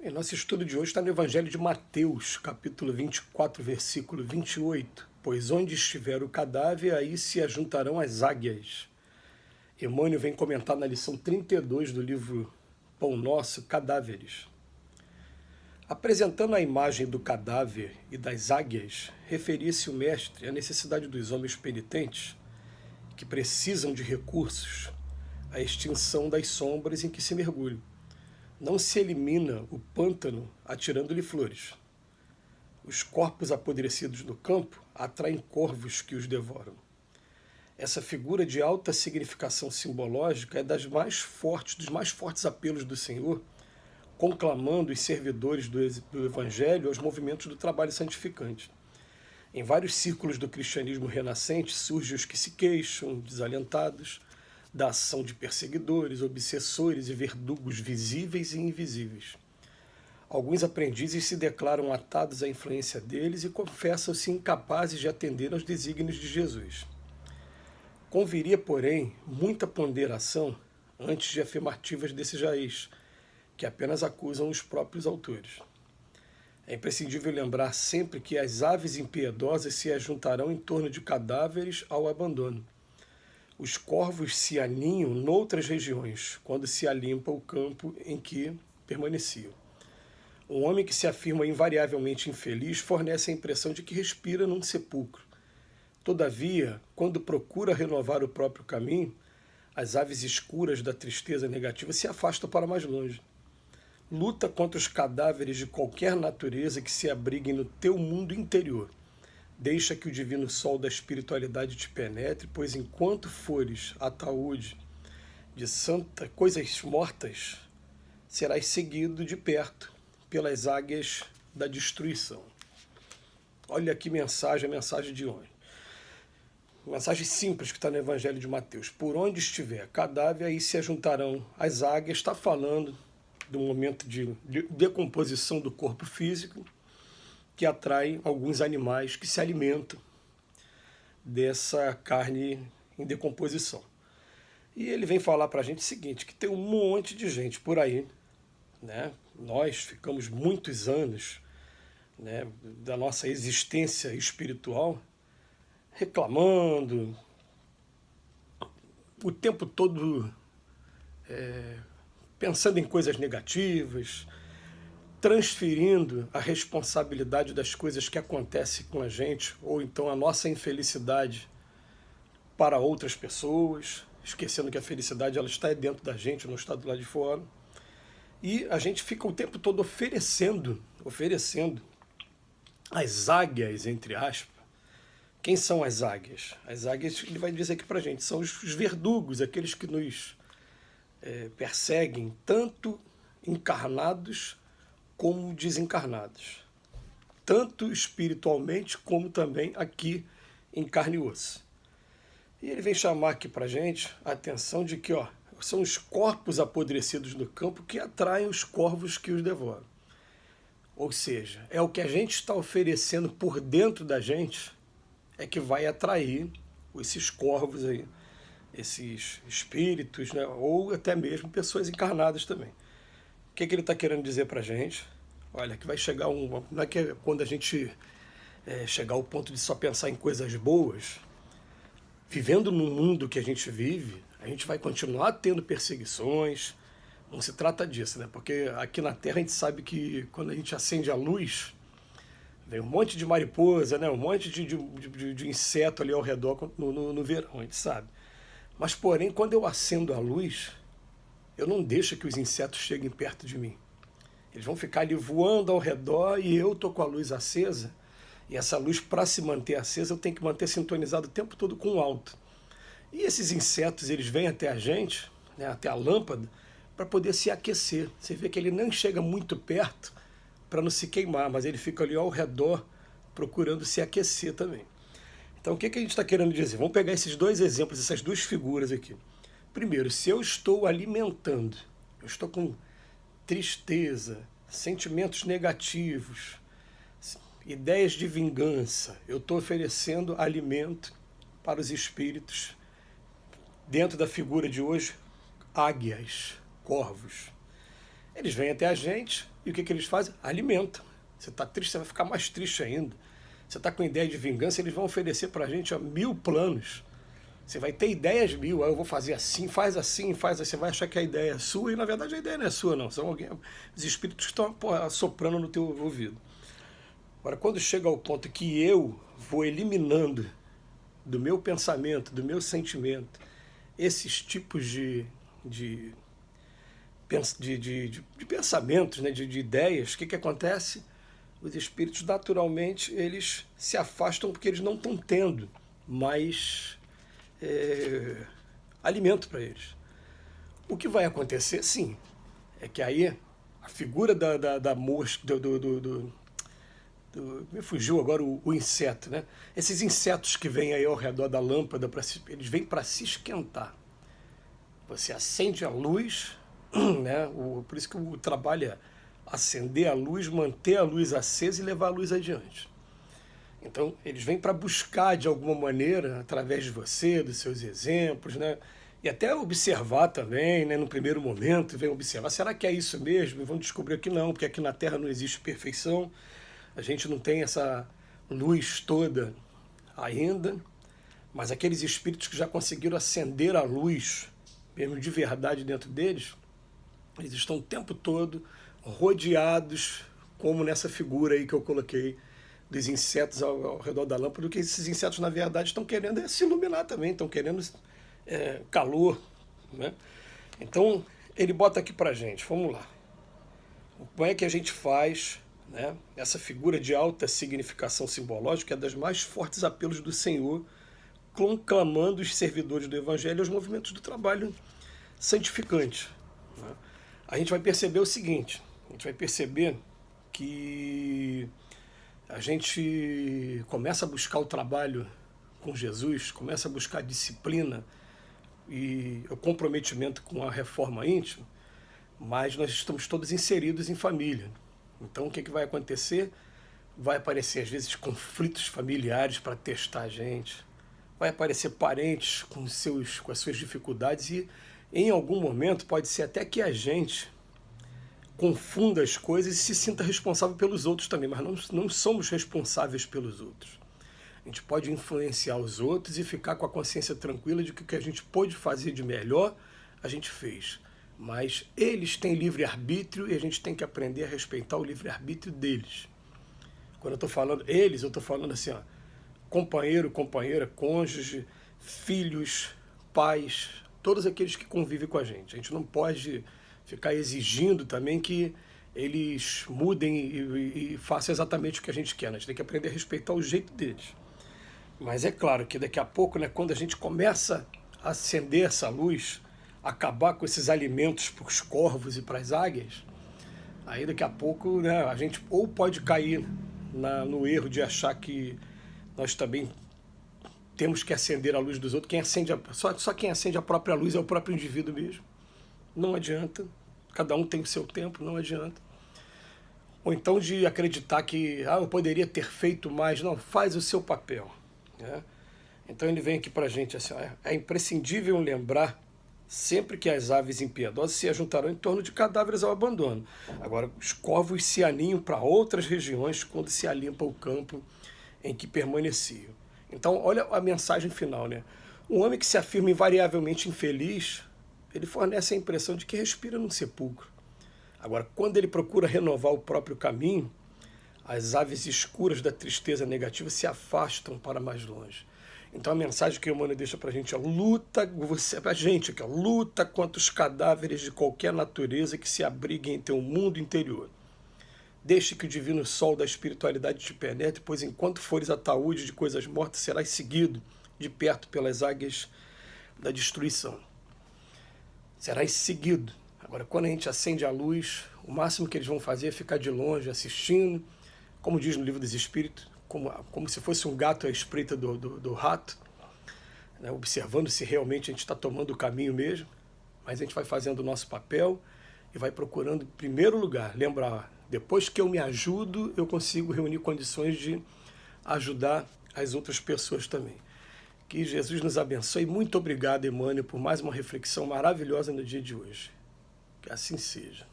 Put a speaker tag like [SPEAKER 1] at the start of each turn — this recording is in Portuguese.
[SPEAKER 1] E nosso estudo de hoje está no Evangelho de Mateus, capítulo 24, versículo 28. Pois onde estiver o cadáver, aí se ajuntarão as águias. Emmanuel vem comentar na lição 32 do livro Pão Nosso, Cadáveres. Apresentando a imagem do cadáver e das águias, referia-se o mestre à necessidade dos homens penitentes, que precisam de recursos, à extinção das sombras em que se mergulham. Não se elimina o pântano atirando-lhe flores. Os corpos apodrecidos no campo atraem corvos que os devoram. Essa figura de alta significação simbológica é dos mais fortes apelos do Senhor, conclamando os servidores do Evangelho aos movimentos do trabalho santificante. Em vários círculos do cristianismo renascente surgem os que se queixam, desalentados, da ação de perseguidores, obsessores e verdugos visíveis e invisíveis. Alguns aprendizes se declaram atados à influência deles e confessam-se incapazes de atender aos desígnios de Jesus. Conviria, porém, muita ponderação antes de afirmativas desse jaez, que apenas acusam os próprios autores. É imprescindível lembrar sempre que as aves impiedosas se ajuntarão em torno de cadáveres ao abandono. Os corvos se aninham noutras regiões, quando se alimpa o campo em que permaneciam. Um homem que se afirma invariavelmente infeliz fornece a impressão de que respira num sepulcro. Todavia, quando procura renovar o próprio caminho, as aves escuras da tristeza negativa se afastam para mais longe. Luta contra os cadáveres de qualquer natureza que se abriguem no teu mundo interior. Deixa que o divino sol da espiritualidade te penetre, pois enquanto fores ataúde de santa coisas mortas, serás seguido de perto pelas águias da destruição. Olha que mensagem, a mensagem de hoje. Mensagem simples que está no Evangelho de Mateus. Por onde estiver cadáver, aí se ajuntarão as águias. Está falando do momento de decomposição do corpo físico, que atrai alguns animais que se alimentam dessa carne em decomposição. E ele vem falar para a gente o seguinte, que tem um monte de gente por aí, né? Nós ficamos muitos anos, né, da nossa existência espiritual reclamando, o tempo todo pensando em coisas negativas, transferindo a responsabilidade das coisas que acontecem com a gente, ou então a nossa infelicidade, para outras pessoas, esquecendo que a felicidade ela está dentro da gente, não está do lado de fora. E a gente fica o tempo todo oferecendo as águias, entre aspas. Quem são as águias? As águias, ele vai dizer aqui para a gente, são os verdugos, aqueles que nos perseguem, tanto encarnados como desencarnados, tanto espiritualmente como também aqui em carne e osso. E ele vem chamar aqui para a gente a atenção de que são os corpos apodrecidos no campo que atraem os corvos que os devoram. Ou seja, é o que a gente está oferecendo por dentro da gente é que vai atrair esses corvos aí, esses espíritos, né? Ou até mesmo pessoas encarnadas também. O que ele está querendo dizer para a gente? Olha, que vai chegar não é que quando a gente chegar ao ponto de só pensar em coisas boas, vivendo no mundo que a gente vive, a gente vai continuar tendo perseguições, não se trata disso, né? Porque aqui na Terra a gente sabe que quando a gente acende a luz, vem um monte de mariposa, né? Um monte de inseto ali ao redor no verão, a gente sabe. Mas, porém, quando eu acendo a luz, eu não deixo que os insetos cheguem perto de mim. Eles vão ficar ali voando ao redor e eu estou com a luz acesa. E essa luz, para se manter acesa, eu tenho que manter sintonizado o tempo todo com o alto. E esses insetos, eles vêm até a gente, né, até a lâmpada, para poder se aquecer. Você vê que ele não chega muito perto para não se queimar, mas ele fica ali ao redor procurando se aquecer também. Então, o que a gente está querendo dizer? Vamos pegar esses dois exemplos, essas duas figuras aqui. Primeiro, se eu estou alimentando, eu estou com tristeza, sentimentos negativos, ideias de vingança, eu estou oferecendo alimento para os espíritos, dentro da figura de hoje, águias, corvos. Eles vêm até a gente e o que eles fazem? Alimentam. Você está triste, você vai ficar mais triste ainda. Você está com ideia de vingança, eles vão oferecer para a gente 1000 planos. Você vai ter ideias 1000, eu vou fazer assim, faz assim, faz assim. Você vai achar que a ideia é sua e na verdade a ideia não é sua, não. São os espíritos que estão soprando no teu ouvido. Agora, quando chega ao ponto que eu vou eliminando do meu pensamento, do meu sentimento, esses tipos de pensamentos, né, de ideias, o que acontece? Os espíritos, naturalmente, eles se afastam porque eles não estão tendo mais alimento para eles. O que vai acontecer, sim, é que aí a figura da mosca, me fugiu agora o inseto, né? Esses insetos que vêm aí ao redor da lâmpada, eles vêm para se esquentar. Você acende a luz, né? Por isso que o trabalho é acender a luz, manter a luz acesa e levar a luz adiante. Então, eles vêm para buscar, de alguma maneira, através de você, dos seus exemplos, né? E até observar também, né? No primeiro momento, vem observar, será que é isso mesmo? E vão descobrir que não, porque aqui na Terra não existe perfeição, a gente não tem essa luz toda ainda, mas aqueles espíritos que já conseguiram acender a luz, mesmo de verdade dentro deles, eles estão o tempo todo rodeados, como nessa figura aí que eu coloquei, dos insetos ao redor da lâmpada, porque esses insetos, na verdade, estão querendo se iluminar também, estão querendo calor, né? Então, ele bota aqui pra gente, vamos lá. Como é que a gente faz, né, essa figura de alta significação simbológica, é das mais fortes apelos do Senhor, conclamando os servidores do Evangelho aos movimentos do trabalho santificante, né? A gente vai perceber o seguinte, a gente vai perceber que a gente começa a buscar o trabalho com Jesus, começa a buscar a disciplina e o comprometimento com a reforma íntima, mas nós estamos todos inseridos em família. Então o que vai acontecer? Vai aparecer às vezes conflitos familiares para testar a gente, vai aparecer parentes com as suas dificuldades e em algum momento pode ser até que a gente confunda as coisas e se sinta responsável pelos outros também, mas não somos responsáveis pelos outros. A gente pode influenciar os outros e ficar com a consciência tranquila de que o que a gente pôde fazer de melhor, a gente fez. Mas eles têm livre-arbítrio e a gente tem que aprender a respeitar o livre-arbítrio deles. Quando eu estou falando eles, eu estou falando assim, ó, companheiro, companheira, cônjuge, filhos, pais, todos aqueles que convivem com a gente. A gente não pode ficar exigindo também que eles mudem e façam exatamente o que a gente quer. A gente tem que aprender a respeitar o jeito deles. Mas é claro que daqui a pouco, né, quando a gente começa a acender essa luz, acabar com esses alimentos para os corvos e para as águias, aí daqui a pouco, né, a gente ou pode cair no erro de achar que nós também temos que acender a luz dos outros. Só quem acende a própria luz é o próprio indivíduo mesmo. Não adianta. Cada um tem o seu tempo, não adianta. Ou então de acreditar que eu poderia ter feito mais. Não, faz o seu papel, né? Então ele vem aqui para a gente assim, é imprescindível lembrar sempre que as aves impiedosas se ajuntarão em torno de cadáveres ao abandono. Agora, os corvos se aninham para outras regiões quando se alimpa o campo em que permaneciam. Então, olha a mensagem final, né? Um homem que se afirma invariavelmente infeliz, ele fornece a impressão de que respira num sepulcro. Agora, quando ele procura renovar o próprio caminho, as aves escuras da tristeza negativa se afastam para mais longe. Então a mensagem que o Emmanuel deixa para a gente é luta contra os cadáveres de qualquer natureza que se abriguem em teu mundo interior. Deixe que o divino sol da espiritualidade te penetre, pois enquanto fores ataúde de coisas mortas, serás seguido de perto pelas águias da destruição. Serás seguido. Agora, quando a gente acende a luz, o máximo que eles vão fazer é ficar de longe, assistindo, como diz no Livro dos Espíritos, como se fosse um gato à espreita do rato, né, observando se realmente a gente está tomando o caminho mesmo, mas a gente vai fazendo o nosso papel e vai procurando, em primeiro lugar, lembrar, depois que eu me ajudo, eu consigo reunir condições de ajudar as outras pessoas também. Que Jesus nos abençoe. Muito obrigado, Emmanuel, por mais uma reflexão maravilhosa no dia de hoje. Que assim seja.